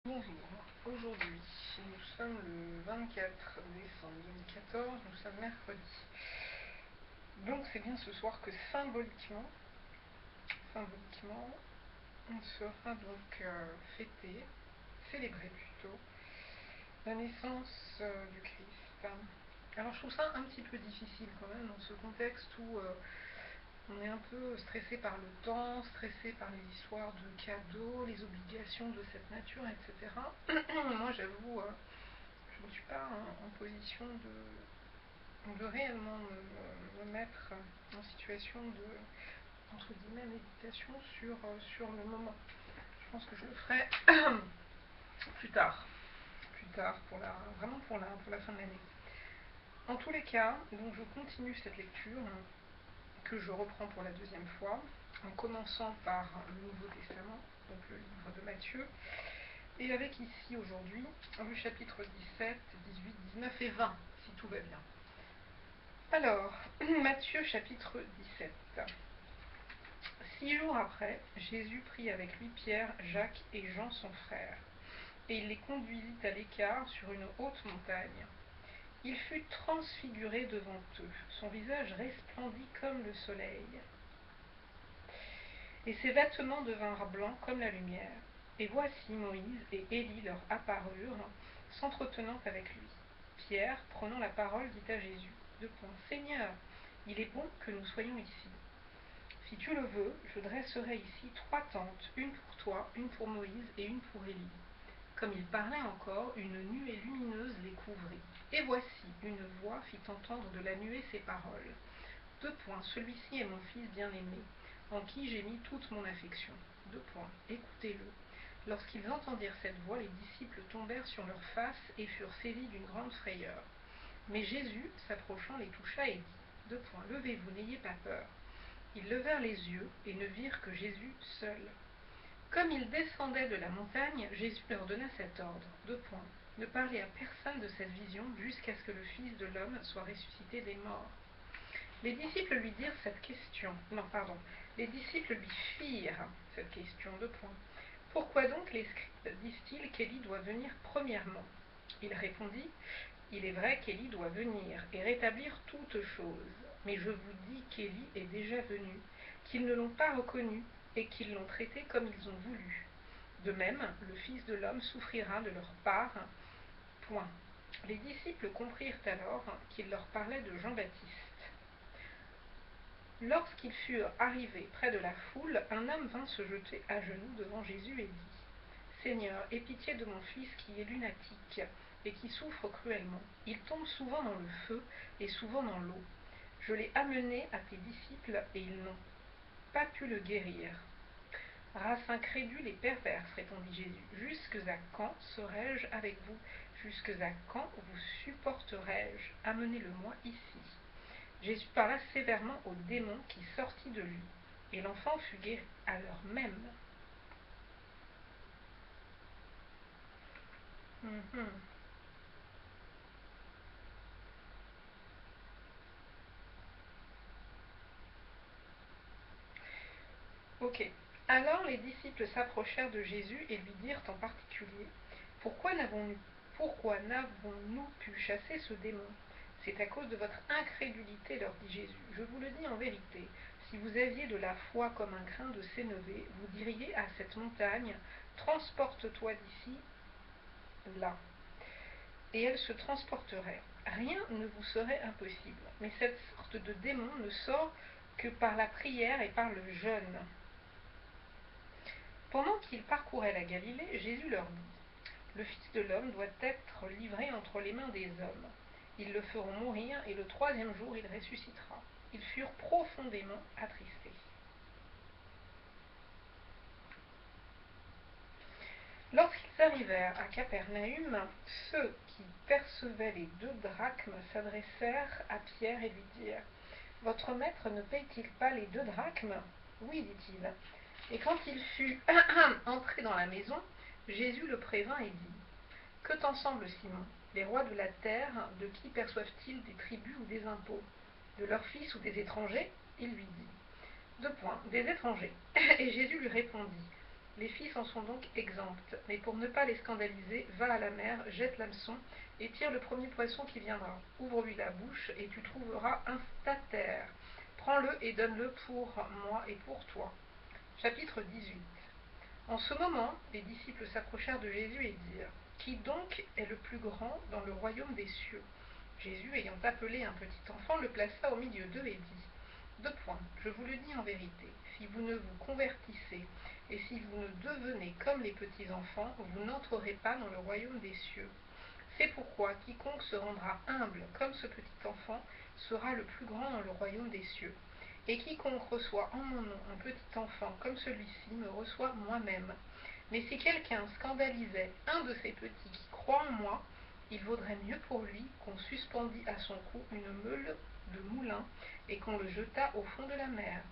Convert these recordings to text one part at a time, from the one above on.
Bonjour, aujourd'hui nous sommes le 24 décembre 2014, nous sommes mercredi. Donc c'est bien ce soir que symboliquement on sera donc célébrer plutôt, la naissance du Christ. Alors je trouve ça un petit peu difficile quand même dans ce contexte où on est un peu stressé par le temps, stressé par les histoires de cadeaux, les obligations de cette nature, etc. Moi j'avoue, je ne suis pas en position de réellement me mettre en situation de, entre guillemets, méditation sur le moment. Je pense que je le ferai plus tard, vraiment pour la fin de l'année. En tous les cas, donc je continue cette lecture que je reprends pour la deuxième fois, en commençant par le Nouveau Testament, donc le livre de Matthieu, et avec ici aujourd'hui le chapitre 17, 18, 19 et 20, si tout va bien. Alors, Matthieu chapitre 17. 6 jours après, Jésus prit avec lui Pierre, Jacques et Jean son frère, et il les conduisit à l'écart sur une haute montagne. Il fut transfiguré devant eux, son visage resplendit comme le soleil, et ses vêtements devinrent blancs comme la lumière. Et voici Moïse et Élie leur apparurent, s'entretenant avec lui. Pierre, prenant la parole, dit à Jésus, Seigneur, il est bon que nous soyons ici. Si tu le veux, je dresserai ici 3 tentes, une pour toi, une pour Moïse et une pour Élie. Comme il parlait encore, une nuée lumineuse les couvrit. Et voici, une voix fit entendre de la nuée ces paroles. Celui-ci est mon fils bien-aimé, en qui j'ai mis toute mon affection. Écoutez-le. Lorsqu'ils entendirent cette voix, les disciples tombèrent sur leurs faces et furent saisis d'une grande frayeur. Mais Jésus, s'approchant, les toucha et dit, Levez-vous, n'ayez pas peur. Ils levèrent les yeux et ne virent que Jésus seul. Comme ils descendaient de la montagne, Jésus leur donna cet ordre, Ne parlez à personne de cette vision jusqu'à ce que le Fils de l'homme soit ressuscité des morts. Les disciples lui firent cette question. Pourquoi donc les scribes disent-ils qu'Élie doit venir premièrement? Il répondit, il est vrai qu'Élie doit venir et rétablir toutes choses. Mais je vous dis qu'Élie est déjà venu, qu'ils ne l'ont pas reconnu et qu'ils l'ont traité comme ils ont voulu. De même, le Fils de l'homme souffrira de leur part. Les disciples comprirent alors qu'il leur parlait de Jean-Baptiste. Lorsqu'ils furent arrivés près de la foule, un homme vint se jeter à genoux devant Jésus et dit, Seigneur, aie pitié de mon fils qui est lunatique et qui souffre cruellement. Il tombe souvent dans le feu et souvent dans l'eau. Je l'ai amené à tes disciples et ils n'ont pas pu le guérir. Race incrédule et perverse, répondit Jésus, jusques à quand serai-je avec vous? Jusques à quand vous supporterai-je? Amenez-le-moi ici. Jésus parla sévèrement au démon qui sortit de lui, et l'enfant fut guéri à l'heure même. Ok. Alors les disciples s'approchèrent de Jésus et lui dirent en particulier, Pourquoi n'avons-nous pu chasser ce démon? C'est à cause de votre incrédulité, leur dit Jésus. Je vous le dis en vérité, si vous aviez de la foi comme un grain de sénévé, vous diriez à cette montagne, transporte-toi d'ici, là. Et elle se transporterait. Rien ne vous serait impossible. Mais cette sorte de démon ne sort que par la prière et par le jeûne. Pendant qu'ils parcouraient la Galilée, Jésus leur dit, Le Fils de l'homme doit être livré entre les mains des hommes. Ils le feront mourir et le 3e jour il ressuscitera. Ils furent profondément attristés. Lorsqu'ils arrivèrent à Capernaüm, ceux qui percevaient les 2 drachmes s'adressèrent à Pierre et lui dirent, Votre maître ne paye-t-il pas les 2 drachmes? Oui, dit-il. Et quand il fut entré dans la maison, Jésus le prévint et dit, Que t'en semble, Simon? Les rois de la terre, de qui perçoivent-ils des tributs ou des impôts? De leurs fils ou des étrangers? Il lui dit, Des étrangers. Et Jésus lui répondit, Les fils en sont donc exempts, mais pour ne pas les scandaliser, va à la mer, jette l'hameçon, et tire le premier poisson qui viendra. Ouvre-lui la bouche, et tu trouveras un statère. Prends-le et donne-le pour moi et pour toi. Chapitre 18. En ce moment, les disciples s'approchèrent de Jésus et dirent, qui donc est le plus grand dans le royaume des cieux? Jésus, ayant appelé un petit enfant, le plaça au milieu d'eux et dit, deux points, je vous le dis en vérité, si vous ne vous convertissez et si vous ne devenez comme les petits enfants, vous n'entrerez pas dans le royaume des cieux. C'est pourquoi quiconque se rendra humble comme ce petit enfant sera le plus grand dans le royaume des cieux. Et quiconque reçoit en mon nom un petit enfant comme celui-ci me reçoit moi-même. Mais si quelqu'un scandalisait un de ces petits qui croient en moi, il vaudrait mieux pour lui qu'on suspendît à son cou une meule de moulin et qu'on le jetât au fond de la mer.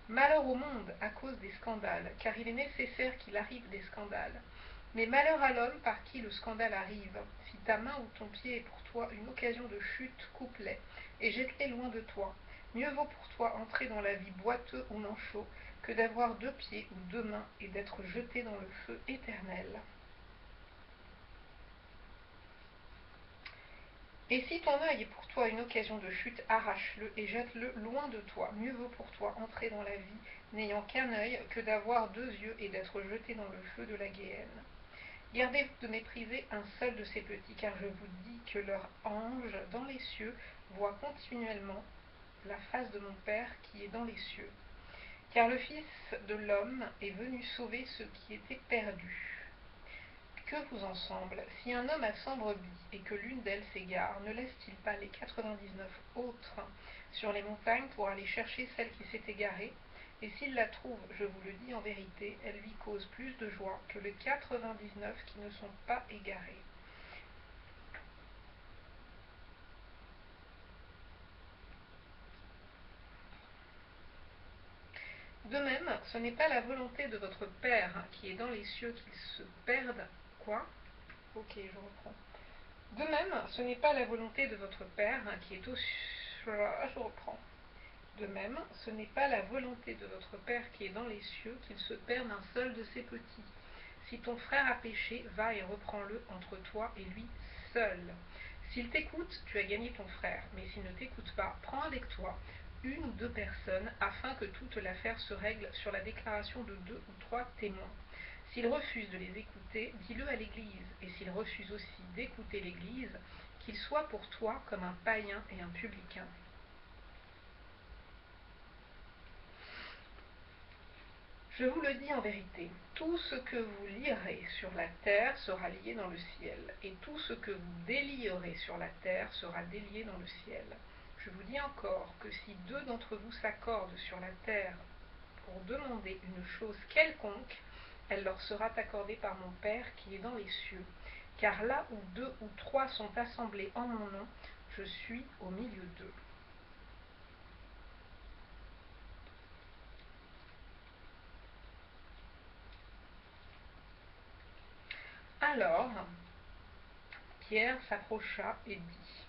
Malheur au monde à cause des scandales, car il est nécessaire qu'il arrive des scandales. Mais malheur à l'homme par qui le scandale arrive. Si ta main ou ton pied est pour toi une occasion de chute, coupe-les et jette-les loin de toi. Mieux vaut pour toi entrer dans la vie boiteux ou manchot que d'avoir deux pieds ou deux mains et d'être jeté dans le feu éternel. Et si ton œil est pour toi une occasion de chute, arrache-le et jette-le loin de toi. Mieux vaut pour toi entrer dans la vie n'ayant qu'un œil que d'avoir deux yeux et d'être jeté dans le feu de la guéhenne. Gardez-vous de mépriser un seul de ces petits, car je vous dis que leur ange dans les cieux voit continuellement la face de mon Père qui est dans les cieux. Car le Fils de l'homme est venu sauver ceux qui étaient perdus. Que vous en semble, si un homme a 100 brebis et que l'une d'elles s'égare, ne laisse-t-il pas les 99 autres sur les montagnes pour aller chercher celle qui s'est égarée? Et s'il la trouve, je vous le dis en vérité, elle lui cause plus de joie que les 99 qui ne sont pas égarés. De même, ce n'est pas la volonté de votre Père qui est dans les cieux qu'il se perde. Quoi? Ok, je reprends. De même, ce n'est pas la volonté de votre Père qui est au... Je reprends. De même, ce n'est pas la volonté de votre Père qui est dans les cieux qu'il se perde un seul de ses petits. Si ton frère a péché, va et reprends-le entre toi et lui seul. S'il t'écoute, tu as gagné ton frère, mais s'il ne t'écoute pas, prends avec toi une ou deux personnes afin que toute l'affaire se règle sur la déclaration de 2 ou 3 témoins. S'il refuse de les écouter, dis-le à l'Église, et s'il refuse aussi d'écouter l'Église, qu'il soit pour toi comme un païen et un publicain. Je vous le dis en vérité, tout ce que vous lierez sur la terre sera lié dans le ciel, et tout ce que vous délierez sur la terre sera délié dans le ciel. Je vous dis encore que si 2 d'entre vous s'accordent sur la terre pour demander une chose quelconque, elle leur sera accordée par mon Père qui est dans les cieux. Car là où 2 ou 3 sont assemblés en mon nom, je suis au milieu d'eux. Alors, Pierre s'approcha et dit,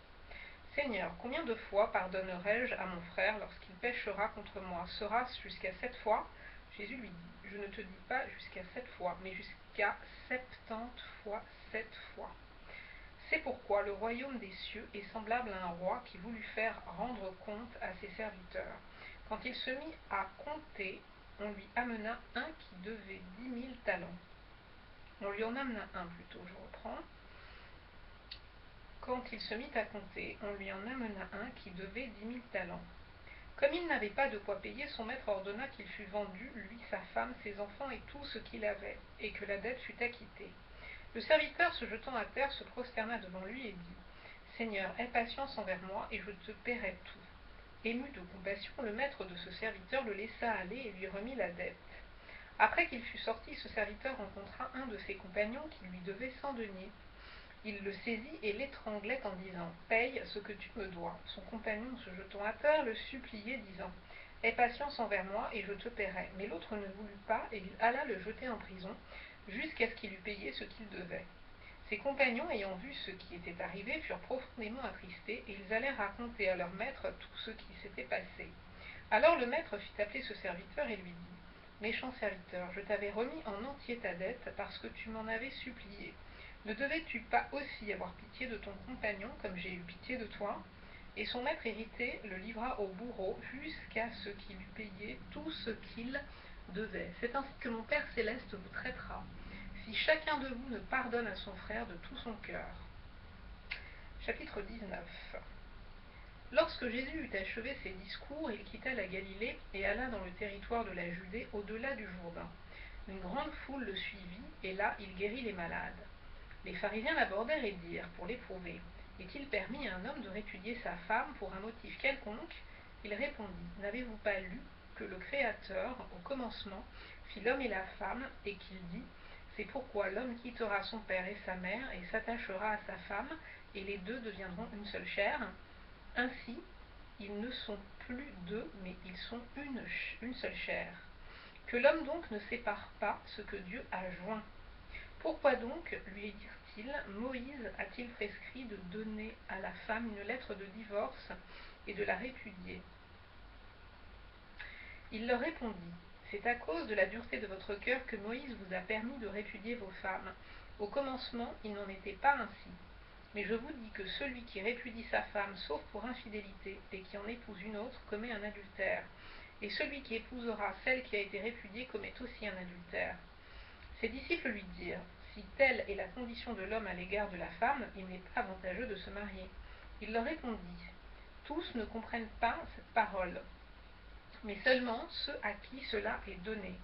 Seigneur, combien de fois pardonnerai-je à mon frère lorsqu'il péchera contre moi? Sera-ce jusqu'à 7 fois? Jésus lui dit, je ne te dis pas jusqu'à 7 fois, mais jusqu'à 70 fois 7 fois. C'est pourquoi le royaume des cieux est semblable à un roi qui voulut faire rendre compte à ses serviteurs. Quand il se mit à compter, on lui amena un qui devait 10 000 talents. On lui en amena un plutôt, je reprends. Quand il se mit à compter, on lui en amena un qui devait 10 000 talents. Comme il n'avait pas de quoi payer, son maître ordonna qu'il fût vendu, lui, sa femme, ses enfants et tout ce qu'il avait, et que la dette fût acquittée. Le serviteur, se jetant à terre, se prosterna devant lui et dit, Seigneur, aie patience envers moi, et je te paierai tout. Ému de compassion, le maître de ce serviteur le laissa aller et lui remit la dette. Après qu'il fut sorti, ce serviteur rencontra un de ses compagnons qui lui devait 100 deniers. Il le saisit et l'étranglait en disant, paye ce que tu me dois. Son compagnon, se jetant à terre, le suppliait, disant, aie patience envers moi et je te paierai. Mais l'autre ne voulut pas et il alla le jeter en prison, jusqu'à ce qu'il eût payé ce qu'il devait. Ses compagnons, ayant vu ce qui était arrivé, furent profondément attristés, et ils allèrent raconter à leur maître tout ce qui s'était passé. Alors le maître fit appeler ce serviteur et lui dit, Méchant serviteur, je t'avais remis en entier ta dette parce que tu m'en avais supplié. Ne devais-tu pas aussi avoir pitié de ton compagnon comme j'ai eu pitié de toi ?» Et son maître irrité le livra au bourreau jusqu'à ce qu'il eût payé tout ce qu'il devait. C'est ainsi que mon Père céleste vous traitera, si chacun de vous ne pardonne à son frère de tout son cœur. Chapitre 19. Lorsque Jésus eut achevé ses discours, il quitta la Galilée et alla dans le territoire de la Judée, au-delà du Jourdain. Une grande foule le suivit, et là il guérit les malades. Les pharisiens l'abordèrent et dirent, pour l'éprouver, « Est-il permis à un homme de répudier sa femme pour un motif quelconque ?» Il répondit, « N'avez-vous pas lu que le Créateur, au commencement, fit l'homme et la femme, et qu'il dit, « C'est pourquoi l'homme quittera son père et sa mère, et s'attachera à sa femme, et les deux deviendront une seule chair. Ainsi, ils ne sont plus deux, mais ils sont une seule chair. Que l'homme donc ne sépare pas ce que Dieu a joint. Pourquoi donc, lui dirent-ils, Moïse a-t-il prescrit de donner à la femme une lettre de divorce et de la répudier ?» Il leur répondit, « C'est à cause de la dureté de votre cœur que Moïse vous a permis de répudier vos femmes. Au commencement, il n'en était pas ainsi. Mais je vous dis que celui qui répudie sa femme, sauf pour infidélité, et qui en épouse une autre, commet un adultère. Et celui qui épousera celle qui a été répudiée commet aussi un adultère. » Ses disciples lui dirent, « Si telle est la condition de l'homme à l'égard de la femme, il n'est pas avantageux de se marier. » Il leur répondit, « Tous ne comprennent pas cette parole, mais seulement ceux à qui cela est donné.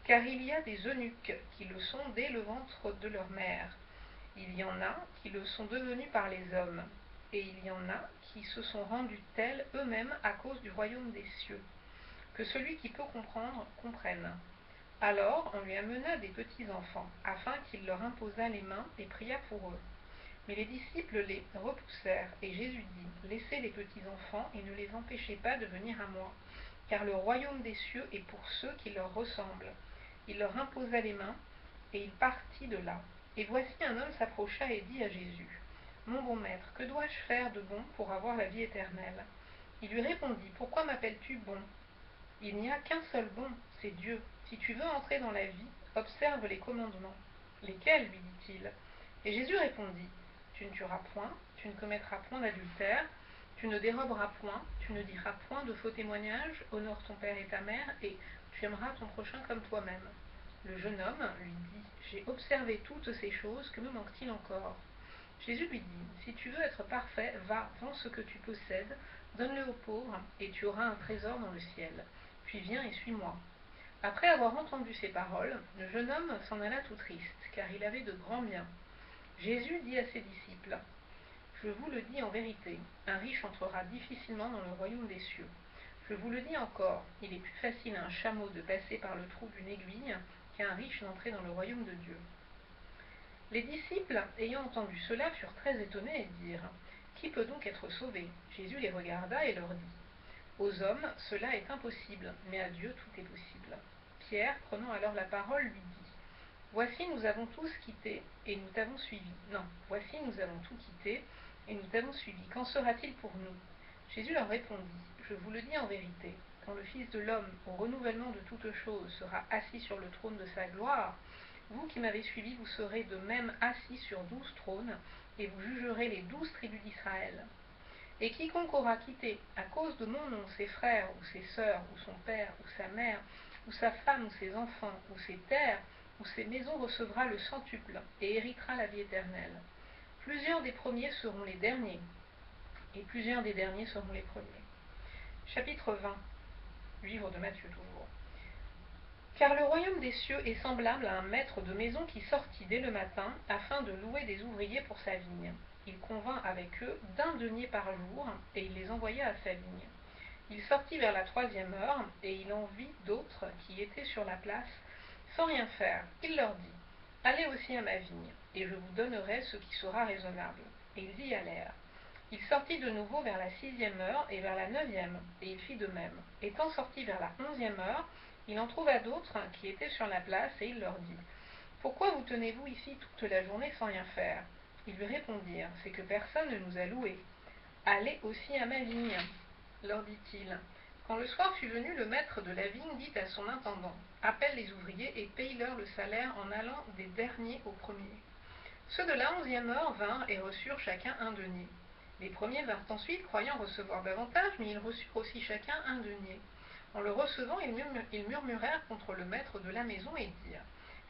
Car il y a des eunuques qui le sont dès le ventre de leur mère. Il y en a qui le sont devenus par les hommes, et il y en a qui se sont rendus tels eux-mêmes à cause du royaume des cieux. Que celui qui peut comprendre, comprenne. » Alors on lui amena des petits enfants, afin qu'il leur imposât les mains et pria pour eux. Mais les disciples les repoussèrent, et Jésus dit, « Laissez les petits enfants, et ne les empêchez pas de venir à moi, car le royaume des cieux est pour ceux qui leur ressemblent. » Il leur imposa les mains, et il partit de là. Et voici un homme s'approcha et dit à Jésus, « Mon bon maître, que dois-je faire de bon pour avoir la vie éternelle ?» Il lui répondit, « Pourquoi m'appelles-tu bon? Il n'y a qu'un seul bon, c'est Dieu. Si tu veux entrer dans la vie, observe les commandements. » Lesquels, lui dit-il. Et Jésus répondit, « Tu ne tueras point, tu ne commettras point d'adultère, tu ne déroberas point, tu ne diras point de faux témoignages, honore ton père et ta mère, et tu aimeras ton prochain comme toi-même. » Le jeune homme lui dit, « J'ai observé toutes ces choses, que me manque-t-il encore ?» Jésus lui dit, « Si tu veux être parfait, va, vends ce que tu possèdes, donne-le aux pauvres, et tu auras un trésor dans le ciel. Puis viens et suis-moi. » Après avoir entendu ces paroles, le jeune homme s'en alla tout triste, car il avait de grands biens. Jésus dit à ses disciples, « Je vous le dis en vérité, un riche entrera difficilement dans le royaume des cieux. Je vous le dis encore, il est plus facile à un chameau de passer par le trou d'une aiguille qu'à un riche d'entrer dans le royaume de Dieu. » Les disciples, ayant entendu cela, furent très étonnés et dirent, « Qui peut donc être sauvé ?» Jésus les regarda et leur dit, « Aux hommes, cela est impossible, mais à Dieu tout est possible. » Pierre, prenant alors la parole, lui dit, « Voici, nous avons tous quitté, et nous t'avons suivi. Non, voici, nous avons tout quitté, et nous t'avons suivi. Qu'en sera-t-il pour nous ?» Jésus leur répondit, « Je vous le dis en vérité, quand le Fils de l'homme, au renouvellement de toutes choses, sera assis sur le trône de sa gloire, vous qui m'avez suivi, vous serez de même assis sur 12 trônes, et vous jugerez les 12 tribus d'Israël. Et quiconque aura quitté, à cause de mon nom, ses frères, ou ses sœurs, ou son père, ou sa mère, ou sa femme, ou ses enfants, ou ses terres, ou ses maisons, recevra le centuple, et héritera la vie éternelle. Plusieurs des premiers seront les derniers, et plusieurs des derniers seront les premiers. » Chapitre 20. Livre de Matthieu toujours. Car le royaume des cieux est semblable à un maître de maison qui sortit dès le matin afin de louer des ouvriers pour sa vigne. Il convint avec eux d'1 denier par jour, et il les envoya à sa vigne. Il sortit vers la 3e heure, et il en vit d'autres qui étaient sur la place, sans rien faire. Il leur dit, « Allez aussi à ma vigne, et je vous donnerai ce qui sera raisonnable. » Et ils y allèrent. Il sortit de nouveau vers la 6e heure et vers la 9e, et il fit de même. Étant sorti vers la 11e heure, il en trouva d'autres qui étaient sur la place, et il leur dit, « Pourquoi vous tenez-vous ici toute la journée sans rien faire ?» Ils lui répondirent, « C'est que personne ne nous a loués. »« Allez aussi à ma vigne, leur dit-il. Quand le soir fut venu, le maître de la vigne dit à son intendant: appelle les ouvriers et paye-leur le salaire en allant des derniers aux premiers. Ceux de la 11e heure vinrent et reçurent chacun un denier. Les premiers vinrent ensuite, croyant recevoir davantage, mais ils reçurent aussi chacun un denier. En le recevant, ils murmurèrent contre le maître de la maison et dirent: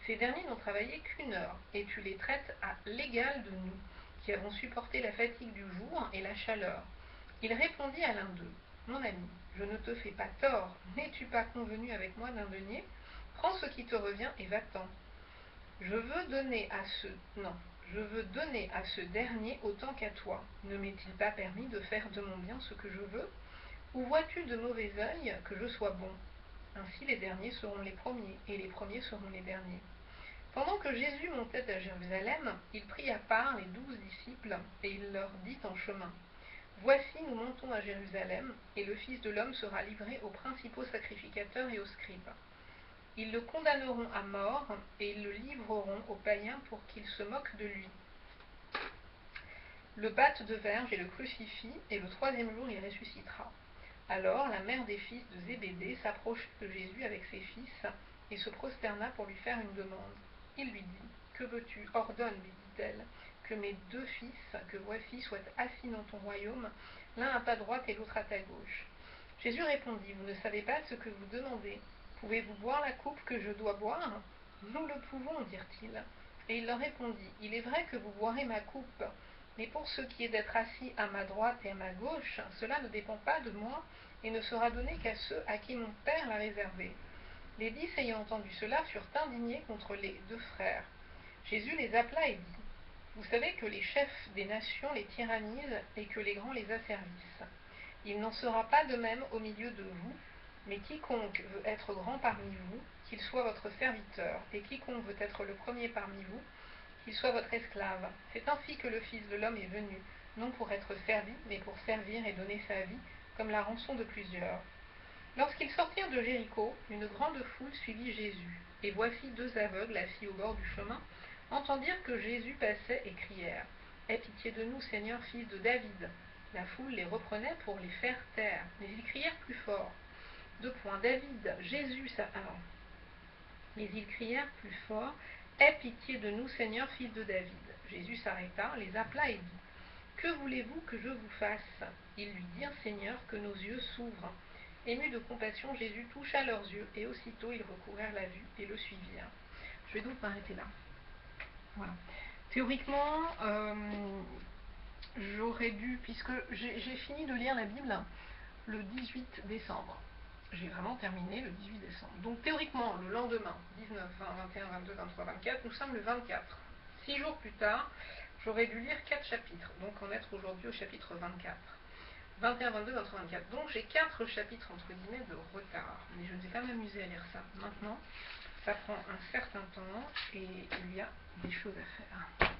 ces derniers n'ont travaillé qu'1 heure, et tu les traites à l'égal de nous, qui avons supporté la fatigue du jour et la chaleur. Il répondit à l'un d'eux: mon ami, je ne te fais pas tort, n'es-tu pas convenu avec moi d'un denier? Prends ce qui te revient et va-t'en. Je veux donner à ce dernier autant qu'à toi. Ne m'est-il pas permis de faire de mon bien ce que je veux? Ou vois-tu de mauvais œil que je sois bon? Ainsi les derniers seront les premiers, et les premiers seront les derniers. Pendant que Jésus montait à Jérusalem, il prit à part les 12 disciples, et il leur dit en chemin: voici, nous montons à Jérusalem, et le Fils de l'homme sera livré aux principaux sacrificateurs et aux scribes. Ils le condamneront à mort, et ils le livreront aux païens pour qu'ils se moquent de lui. Le battent de verge et le crucifient, et le 3e jour il ressuscitera. Alors la mère des fils de Zébédée s'approcha de Jésus avec ses fils, et se prosterna pour lui faire une demande. Il lui dit: que veux-tu? Ordonne, lui dit-elle, que mes 2 fils que voici soient assis dans ton royaume, l'un à ta droite et l'autre à ta gauche. Jésus répondit: vous ne savez pas ce que vous demandez. Pouvez-vous boire la coupe que je dois boire? Nous le pouvons, dirent-ils. Et il leur répondit: il est vrai que vous boirez ma coupe, mais pour ce qui est d'être assis à ma droite et à ma gauche, cela ne dépend pas de moi, et ne sera donné qu'à ceux à qui mon Père l'a réservé. Les 10 ayant entendu cela furent indignés contre les 2 frères. Jésus les appela et dit: vous savez que les chefs des nations les tyrannisent et que les grands les asservissent. Il n'en sera pas de même au milieu de vous, mais quiconque veut être grand parmi vous, qu'il soit votre serviteur, et quiconque veut être le premier parmi vous, qu'il soit votre esclave. C'est ainsi que le Fils de l'homme est venu, non pour être servi, mais pour servir et donner sa vie, comme la rançon de plusieurs. Lorsqu'ils sortirent de Jéricho, une grande foule suivit Jésus. Et voici 2 aveugles assis au bord du chemin entendirent que Jésus passait et crièrent: aie pitié de nous, Seigneur, fils de David. La foule les reprenait pour les faire taire, mais ils crièrent plus fort: David, Jésus, mais ils crièrent plus fort: aie pitié de nous, Seigneur, fils de David. Jésus s'arrêta, les appela et dit: que voulez-vous que je vous fasse? Ils lui dirent: Seigneur, que nos yeux s'ouvrent. Ému de compassion, Jésus toucha leurs yeux, et aussitôt ils recouvrèrent la vue et le suivirent. Je vais donc m'arrêter là. Voilà. Théoriquement, j'aurais dû, puisque j'ai fini de lire la Bible le 18 décembre. J'ai vraiment terminé le 18 décembre. Donc théoriquement, le lendemain, 19, 20, 21, 22, 23, 24, nous sommes le 24. 6 jours plus tard, j'aurais dû lire 4 chapitres, donc en être aujourd'hui au chapitre 24. 21, 22, 23, 24. Donc j'ai 4 chapitres entre guillemets de retard. Mais je ne vais pas m'amuser à lire ça maintenant. Ça prend un certain temps et il y a des choses à faire.